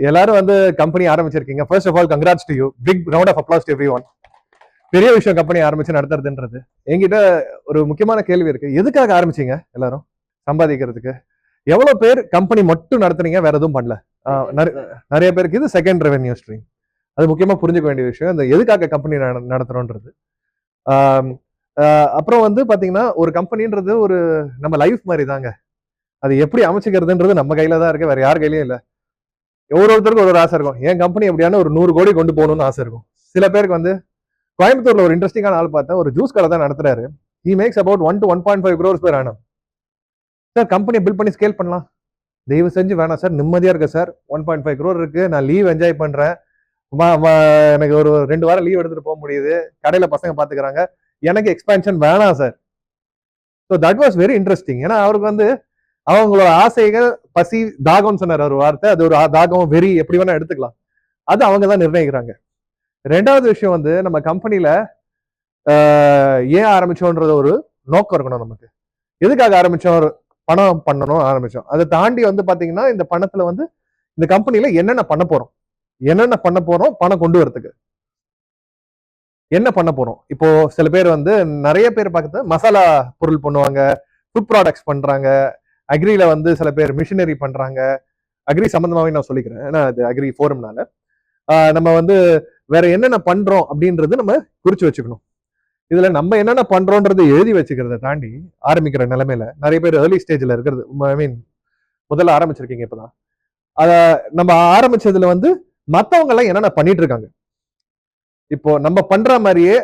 எல்லாரும் வந்து கம்பெனி ஆரம்பிச்சிருக்கீங்க. First of all congrats to you. Big round of applause to everyone. பெரிய விஷயம் கம்பெனி ஆரம்பிச்சு நடத்துறதுன்றது. என்கிட்ட ஒரு முக்கியமான கேள்வி இருக்கு. எதுக்காக ஆரம்பிச்சீங்க எல்லாரும்? சம்பாதிக்கிறதுக்கு. எவ்வளவு பேர் கம்பெனி மட்டும் நடத்துறீங்க, வேற எதுவும் பண்ணல? நிறைய பேருக்கு இது செகண்ட் ரெவென்யூ ஸ்ட்ரீம். அது முக்கியமா புரிஞ்சுக்க வேண்டிய விஷயம். இந்த எதுக்காக கம்பெனி நடத்துறோன்றது. அப்புறம் வந்து பாத்தீங்கன்னா, ஒரு கம்பெனின்றது ஒரு நம்ம லைஃப் மாதிரி தாங்க. அது எப்படி அமைச்சுக்கிறதுன்றது நம்ம கையில தான் இருக்கு, வேற யார் கையிலயும் இல்ல. ஒருத்தருக்கும் ஒரு ஆசை இருக்கும். என் கம்பெனி எப்படியான ஒரு 100 கோடி கொண்டு போகணும்னு ஆசை இருக்கும். சில பேருக்கு வந்து கோயம்புத்தூர்ல ஒரு இன்ட்ரெஸ்டிங்கான ஆள் பார்த்தேன். ஒரு ஜூஸ் கடை தான் நடத்துறாரு. He makes about 1 to 1.5 crores per annum. Sir கம்பெனியை பில்ட் பண்ணி ஸ்கேல் பண்ணலாம். தயவு செஞ்சு வேணாம் சார், நிம்மதியா இருக்கு சார். 1.5 crore இருக்கு, நான் லீவ் என்ஜாய் பண்றேன், எனக்கு ஒரு 2 வாரம் லீவ் எடுத்துட்டு போக முடியுது, கடையில பசங்க பாத்துக்கிறாங்க, எனக்கு எக்ஸ்பான்ஷன் வேணாம் sir. So that was very interesting. ஏன்னா அவருக்கு வந்து அவங்களோட ஆசைகள், பசி, தாகம்னு சொன்னார் ஒரு வார்த்தை. அது ஒரு தாகம், வெறி, எப்படி வேணா எடுத்துக்கலாம். அது அவங்க தான் நிர்ணயிக்கிறாங்க. ரெண்டாவது விஷயம் வந்து நம்ம கம்பெனில ஏன் ஆரம்பிச்சோன்றது ஒரு நோக்கம் இருக்கணும் நமக்கு. எதுக்காக ஆரம்பிச்சோம்? பணம் பண்ணணும் ஆரம்பிச்சோம். அதை தாண்டி வந்து பாத்தீங்கன்னா, இந்த பணத்துல வந்து இந்த கம்பெனில என்னென்ன பண்ண போறோம், பணம் கொண்டு வரதுக்கு என்ன பண்ண போறோம். இப்போ சில பேர் வந்து நிறைய பேர் பார்க்கறது மசாலா பொருள் பண்ணுவாங்க, ஃபுட் ப்ராடக்ட்ஸ் பண்றாங்க, அக்ரில வந்து சில பேர் மிஷினரி பண்றாங்க. அக்ரி சம்பந்தமாவே நான் சொல்லிக்கிறேன், ஏன்னா அது அக்ரி ஃபோரம்னால. நம்ம வந்து வேற என்னென்ன பண்றோம் அப்படின்றது நம்ம குறிச்சு வச்சுக்கணும். இதுல நம்ம என்னென்ன பண்றோன்றது எழுதி வச்சுக்கிறத தாண்டி ஆரம்பிக்கிற நிலைமையில நிறைய பேர் ஏர்லி ஸ்டேஜ்ல இருக்கிறது. ஐ மீன் முதல்ல ஆரம்பிச்சிருக்கீங்க இப்பதான். அத நம்ம ஆரம்பிச்சதுல வந்து மத்தவங்க எல்லாம் என்னென்ன பண்ணிட்டு இருக்காங்க, இப்போ நம்ம பண்ற மாதிரியே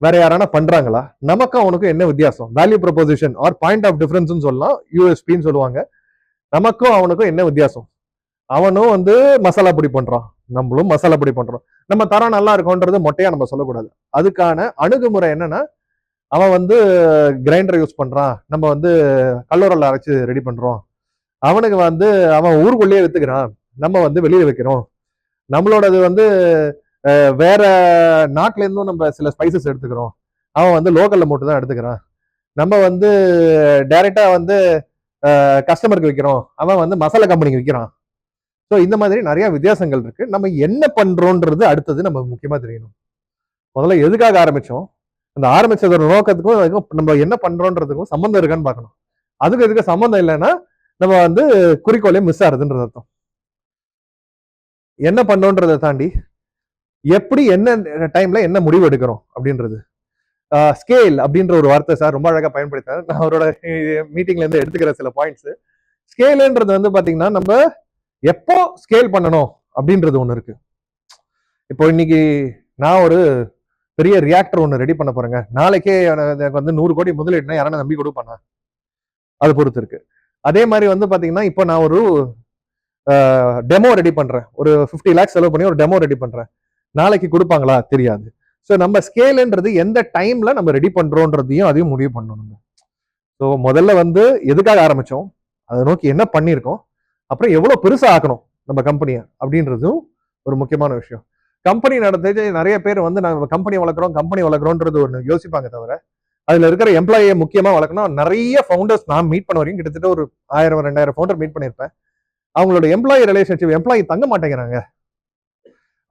வேற யாரானா பண்றாங்களா, நமக்கும் அவனுக்கும் என்ன வித்தியாசம், value proposition or point of difference சொல்லலாம், யூஎஸ்பின்னு சொல்லுவாங்க. நமக்கும் அவனுக்கும் என்ன வித்தியாசம்? அவனும் வந்து மசாலா பொடி பண்றான், நம்மளும் மசாலா பொடி பண்றோம். நம்ம தரம் நல்லா இருக்கும்ன்றது மொட்டையா நம்ம சொல்லக்கூடாது. அதுக்கான அணுகுமுறை என்னன்னா, அவன் வந்து கிரைண்டர் யூஸ் பண்றான், நம்ம வந்து கல்லூரல்ல அரைச்சு ரெடி பண்றோம். அவனுக்கு வந்து அவன் ஊருக்குள்ளேயே வித்துக்கிறான், நம்ம வந்து வெளியே வைக்கிறோம். நம்மளோடது வந்து வேற நாட்டுல இருந்தும் நம்ம சில ஸ்பைசஸ் எடுத்துக்கிறோம், அவன் வந்து லோக்கல்ல மட்டும் தான் எடுத்துக்கிறான். நம்ம வந்து டைரக்டா வந்து கஸ்டமருக்கு விற்கிறோம், அவன் வந்து மசாலா கம்பெனிக்கு விற்கிறான். ஸோ இந்த மாதிரி நிறைய வித்தியாசங்கள் இருக்கு. நம்ம என்ன பண்றோன்றது அடுத்தது நம்ம முக்கியமா தெரியணும். முதல்ல எதுக்காக ஆரம்பிச்சோம், அந்த ஆரம்பிச்சதோட நோக்கத்துக்கும் நம்ம என்ன பண்றோன்றதுக்கும் சம்பந்தம் இருக்கான்னு பார்க்கணும். அதுக்கு எதுக்கு சம்பந்தம் இல்லைன்னா நம்ம வந்து குறிக்கோளையும் மிஸ் ஆகுதுன்றது அர்த்தம். என்ன பண்றோன்றதை தாண்டி எப்படி என்ன டைம்ல என்ன முடிவு எடுக்கிறோம் அப்படின்றது. ஸ்கேல் அப்படின்ற ஒரு வார்த்தை சார் ரொம்ப அழகா பயன்படுத்தாரு. நான் அவரோட மீட்டிங்ல இருந்து எடுத்துக்கிற சில பாயிண்ட்ஸ். ஸ்கேலுன்றது வந்து பாத்தீங்கன்னா, நம்ம எப்போ ஸ்கேல் பண்ணணும் அப்படின்றது ஒண்ணு இருக்கு. இப்போ இன்னைக்கு நான் ஒரு பெரிய ரியாக்டர் ஒண்ணு ரெடி பண்ண போறேங்க, நாளைக்கே எனக்கு வந்து 100 கோடி முதலீடுனா யாரான நம்பி கொடுப்பானா? அது பொறுத்து இருக்கு. அதே மாதிரி வந்து பாத்தீங்கன்னா, இப்போ நான் ஒரு டெமோ ரெடி பண்றேன், ஒரு 50 lakhs செலவு பண்ணி ஒரு டெமோ ரெடி பண்றேன், நாளைக்கு கொடுப்பாங்களா? தெரியாது. ஸோ நம்ம ஸ்கேலுன்றது எந்த டைம்ல நம்ம ரெடி பண்றோன்றதையும் அதையும் முடிவு பண்ணணும் நம்ம. ஸோ முதல்ல வந்து எதுக்காக ஆரம்பிச்சோம், அதை நோக்கி என்ன பண்ணியிருக்கோம், அப்புறம் எவ்வளவு பெருசா ஆக்கணும் நம்ம கம்பெனியை அப்படின்றதும் ஒரு முக்கியமான விஷயம். கம்பெனி நடத்தி நிறைய பேர் வந்து நம்ம கம்பெனி வளர்க்குறோன்றது ஒன்று யோசிப்பாங்க தவிர, அதுல இருக்கிற எம்ப்ளாயியை முக்கியமா வளர்க்கணும். நிறைய ஃபவுண்டர்ஸ் நான் மீட் பண்ண வரையும் கிட்டத்தட்ட ஒரு 1000-2000 ஃபவுண்டர் மீட் பண்ணியிருப்பேன். அவங்களோட எம்ப்ளாயி ரிலேஷன்ஷிப், எம்ப்ளாயி தங்க மாட்டேங்கிறாங்க.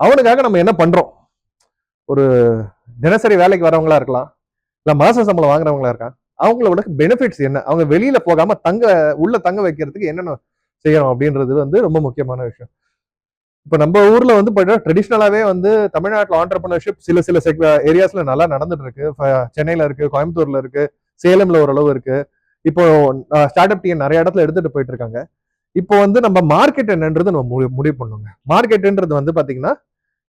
அவனுக்காக நம்ம என்ன பண்றோம்? ஒரு தினசரி வேலைக்கு வரவங்களா இருக்கலாம், இல்ல மாச சம்பளம் வாங்குறவங்களா இருக்கான், அவங்களோட பெனிஃபிட்ஸ் என்ன, அவங்க வெளியில போகாம உள்ள தங்க வைக்கிறதுக்கு என்னென்ன செய்யணும் அப்படின்றது வந்து ரொம்ப முக்கியமான விஷயம். இப்ப நம்ம ஊர்ல வந்து ட்ரெடிஷ்னலாவே வந்து தமிழ்நாட்டில் ஆண்டர்பிரினர்ஷிப் சில ஏரியாஸ்ல நல்லா நடந்துட்டு இருக்கு. சென்னையில இருக்கு, கோயம்புத்தூர்ல இருக்கு, சேலம்ல ஓரளவு இருக்கு. இப்போ ஸ்டார்ட் அப் டீம் நிறைய இடத்துல எடுத்துட்டு போயிட்டு இருக்காங்க. இப்போ வந்து நம்ம மார்க்கெட் என்னன்றது நம்ம முடிவு பண்ணுங்க. மார்க்கெட்ன்றது வந்து பாத்தீங்கன்னா,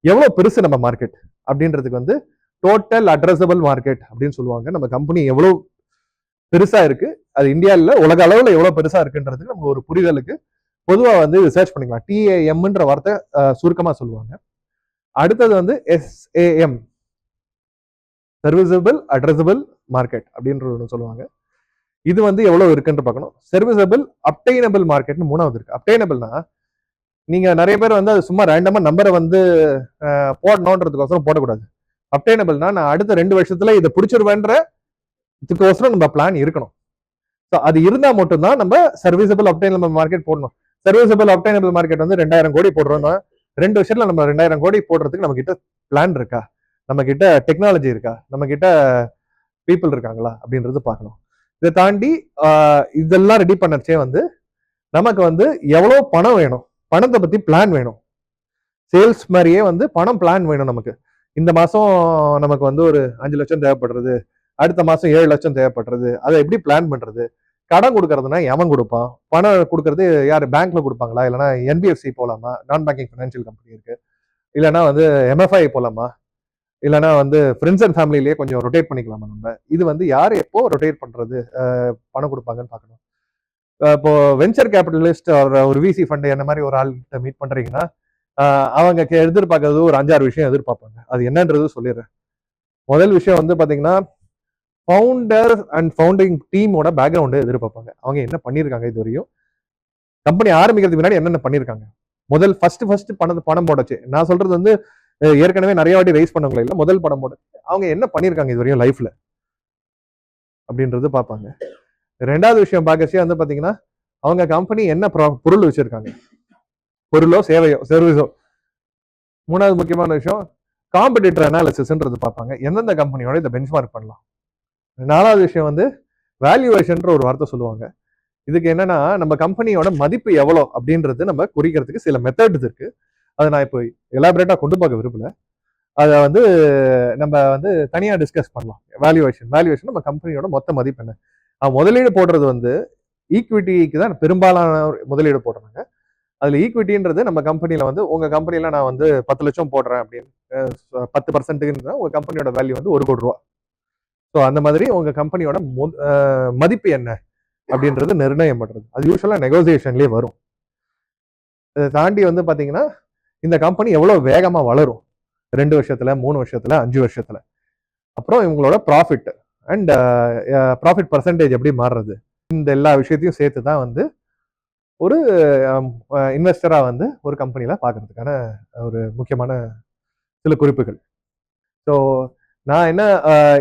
எவ்வளவு பெருசு நம்ம மார்க்கெட் அப்படின்றதுக்கு வந்து டோட்டல் அட்ரஸபிள் மார்க்கெட் அப்படின்னு சொல்லுவாங்க. நம்ம கம்பெனி எவ்வளவு பெருசா இருக்கு, அது இந்தியாவில் உலக அளவுல எவ்வளவு பெருசா இருக்குன்றதுக்கு நம்ம ஒரு புரிதலுக்கு பொதுவா வந்து ரிசர்ச் பண்ணிக்கலாம். TAMன்ற வார்த்தை சுருக்கமா சொல்லுவாங்க. அடுத்தது வந்து SAM, சர்வீசபிள் அட்ரஸபிள் மார்க்கெட் அப்படின்றது ஒன்று சொல்லுவாங்க. இது வந்து எவ்வளவு இருக்குன்னு பார்க்கணும். சர்வீசபிள், அப்டைனபிள் மார்க்கெட்னு மூணாவது இருக்கு. அப்டைனபிள்னா நீங்க நிறைய பேர் வந்து அது சும்மா ரேண்டமா நம்பரை வந்து போடணுன்றதுக்கோசரம் போடக்கூடாது. அப்டைனபிள்னா நான் அடுத்த 2 வருஷத்துல இதை பிடிச்சிருவேன்ற இதுக்கோசரம் நம்ம பிளான் இருக்கணும். ஸோ அது இருந்தா மட்டும்தான் நம்ம சர்வீசபிள் அப்டைனபிள் மார்க்கெட் போடணும். சர்வீசபிள் அப்டைனபிள் மார்க்கெட் வந்து 2000 கோடி போடுறோம்னா 2 வருஷத்துல நம்ம 2000 கோடி போடுறதுக்கு நம்ம கிட்ட பிளான் இருக்கா, நம்ம கிட்ட டெக்னாலஜி இருக்கா, நம்ம கிட்ட பீப்புள் இருக்காங்களா அப்படின்றது பார்க்கணும். இதை தாண்டி இதெல்லாம் ரெடி பண்ணச்சே வந்து நமக்கு வந்து எவ்வளவு பணம் வேணும், பணத்தை பத்தி பிளான் வேணும். சேல்ஸ் மாதிரியே வந்து பணம் பிளான் வேணும் நமக்கு. இந்த மாசம் நமக்கு வந்து ஒரு 5 லட்சம் தேவைப்படுறது, அடுத்த மாசம் 7 லட்சம் தேவைப்படுறது, அதை எப்படி பிளான் பண்றது? கடன் கொடுக்கறதுனா எவன் கொடுப்பான்? பணம் கொடுக்கறது யாரு? பேங்க்ல கொடுப்பாங்களா, இல்லைன்னா என்பிஎஃப்சி போலாமா, நான் பேங்கிங் ஃபினான்ஷியல் கம்பெனி இருக்கு, இல்லைன்னா வந்து எம்எஃப்ஐ போலாமா, இல்லைன்னா வந்து ஃப்ரெண்ட்ஸ் அண்ட் ஃபேமிலிலேயே கொஞ்சம் ரொட்டேட் பண்ணிக்கலாமா நம்ம? இது வந்து யார் எப்போ ரொட்டேட் பண்றது பணம் கொடுப்பாங்கன்னு பார்க்கணும். இப்போ வெஞ்சர் கேபிட்டலிஸ்ட் ஒரு விசி ஃபண்ட் என்ன மாதிரி ஒரு ஆள்கிட்ட மீட் பண்றீங்கன்னா அவங்க எதிர்பார்க்கறது ஒரு 5-6 விஷயம் எதிர்பார்ப்பாங்க. அது என்னன்றது சொல்லிடுறேன். முதல் விஷயம் வந்து பாத்தீங்கன்னா ஃபவுண்டர் அண்ட் ஃபவுண்டிங் டீமோட பேக்ரவுண்டு எதிர்பார்ப்பாங்க. அவங்க என்ன பண்ணியிருக்காங்க இது வரையும், கம்பெனி ஆரம்பிக்கிறதுக்கு முன்னாடி என்னென்ன பண்ணியிருக்காங்க, முதல் ஃபர்ஸ்ட் பணம் போடச்சு. நான் சொல்றது வந்து ஏற்கனவே நிறைய வாட்டி ரைஸ் பண்ணவங்களே இல்லை, முதல் பணம் போட அவங்க என்ன பண்ணியிருக்காங்க இது வரையும் லைஃப்ல அப்படின்றது பார்ப்பாங்க. ரெண்டாவது விஷயம் பார்க்கச்சே வந்து பாத்தீங்கன்னா அவங்க கம்பெனி என்ன பொருள் வச்சிருக்காங்க, பொருளோ சேவையோ சர்வீஸோ. மூணாவது முக்கியமான விஷயம் காம்படிட்டர் அனாலிசிஸ்ன்றது பார்ப்பாங்க, எந்தெந்த கம்பெனியோட இதை பெஞ்ச்மார்க் பண்ணலாம். நாலாவது விஷயம் வந்து வேல்யூவேஷன்ற ஒரு வார்த்தை சொல்லுவாங்க. இதுக்கு என்னன்னா நம்ம கம்பெனியோட மதிப்பு எவ்வளோ அப்படின்றது நம்ம குறிக்கிறதுக்கு சில மெத்தட்ஸ் இருக்கு. அதை நான் இப்போ எலாபரேட்டா கொண்டு பார்க்க விரும்பல. அதை வந்து நம்ம வந்து தனியா டிஸ்கஸ் பண்ணலாம். வேல்யூவேஷன் நம்ம கம்பெனியோட மொத்த மதிப்பு என்ன. முதலீடு போடுறது வந்து ஈக்விட்டிக்கு தான் பெரும்பாலான முதலீடு போடுறாங்க. அதுல ஈக்விட்டின்றது நம்ம கம்பெனியில வந்து உங்க கம்பெனில நான் வந்து 10 லட்சம் போடுறேன் அப்படின்னு 10% உங்க கம்பெனியோட வேல்யூ வந்து 1 கோடி ரூபா. ஸோ அந்த மாதிரி உங்க கம்பெனியோட மதிப்பு என்ன அப்படின்றது நிர்ணயம் பண்றது. அது யூஸ்வலா நெகோசியேஷன்லயே வரும். இதை தாண்டி வந்து பாத்தீங்கன்னா இந்த கம்பெனி எவ்வளவு வேகமா வளரும் 2 வருஷத்துல, 3 வருஷத்துல, 5 வருஷத்துல. அப்புறம் இவங்களோட ப்ராஃபிட் அண்ட் ப்ராஃபிட் பர்சன்டேஜ் எப்படி மாறுறது, இந்த எல்லா விஷயத்தையும் சேர்த்து தான் வந்து ஒரு இன்வெஸ்டரா வந்து ஒரு கம்பெனியில பாக்குறதுக்கான ஒரு முக்கியமான சில குறிப்புகள். ஸோ நான் என்ன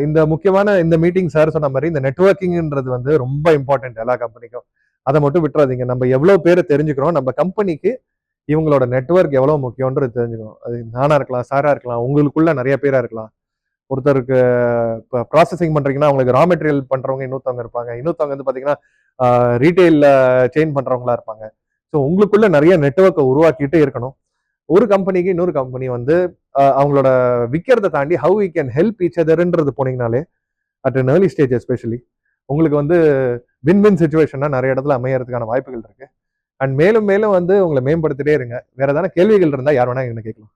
இந்த முக்கியமான இந்த மீட்டிங் சார் சொன்ன மாதிரி இந்த நெட்வொர்க்கிங்ன்றது வந்து ரொம்ப இம்பார்ட்டன்ட் எல்லா கம்பெனிக்கும். அதை மட்டும் விட்டுறாதீங்க. நம்ம எவ்வளவு பேரை தெரிஞ்சுக்கிறோம், நம்ம கம்பெனிக்கு இவங்களோட நெட்வொர்க் எவ்வளவு முக்கியன்றது தெரிஞ்சுக்கணும். அது நானா இருக்கலாம், சாரா இருக்கலாம், உங்களுக்குள்ள நிறைய பேரா இருக்கலாம். ஒருத்தருக்கு இப்போ ப்ராசஸிங் பண்றீங்கன்னா அவங்களுக்கு ரா மெட்டீரியல் பண்றவங்க இன்னொருத்தவங்க இருப்பாங்க, இன்னொருத்தவங்க வந்து பாத்தீங்கன்னா ரீட்டைல் செயின் பண்றவங்களா இருப்பாங்க. ஸோ உங்களுக்குள்ள நிறைய நெட்வொர்க்கை உருவாக்கிட்டே இருக்கணும். ஒரு கம்பெனிக்கு இன்னொரு கம்பெனி வந்து அவங்களோட விற்கிறத தாண்டி how we can help each அதர்ன்றது போனீங்கனாலே at an early stage especially உங்களுக்கு வந்து வின் சுச்சுவேஷனா நிறைய இடத்துல அமையறதுக்கான வாய்ப்புகள் இருக்கு. அண்ட் மேலும் மேலும் வந்து உங்களை மேம்படுத்திட்டே இருங்க. வேற ஏதாவது கேள்விகள் இருந்தா யார் வேணா என்ன கேட்கலாம்.